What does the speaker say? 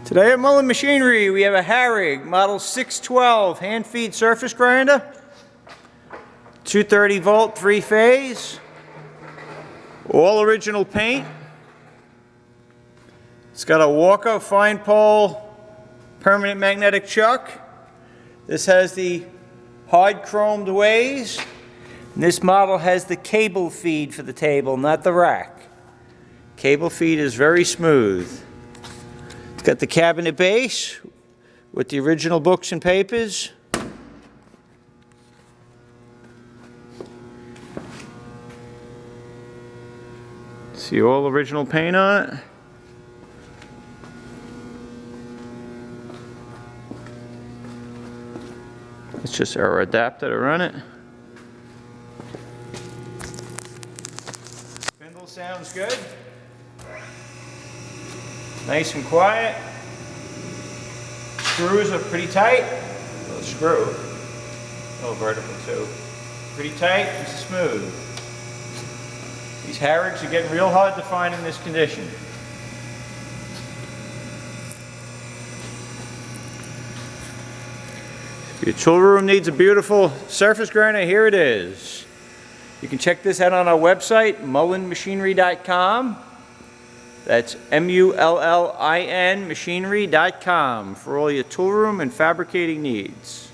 Today at Mullin Machinery, we have a Harig model 612 hand-feed surface grinder, 230 volt, 3-phase, all original paint. It's got a Walker fine pole permanent magnetic chuck. This has the hard chromed ways. And this model has the cable feed for the table, not the rack. Cable feed is very smooth. It's got the cabinet base with the original books and papers. See all original paint on it. It's just our adapter to run it. Spindle sounds good. Nice and quiet. Screws are pretty tight. Little screw. Oh, vertical too. Pretty tight and smooth. These Harigs are getting real hard to find in this condition. If your tool room needs a beautiful surface grinder, here it is. You can check this out on our website, mullinmachinery.com. That's MULLIN machinery.com for all your tool room and fabricating needs.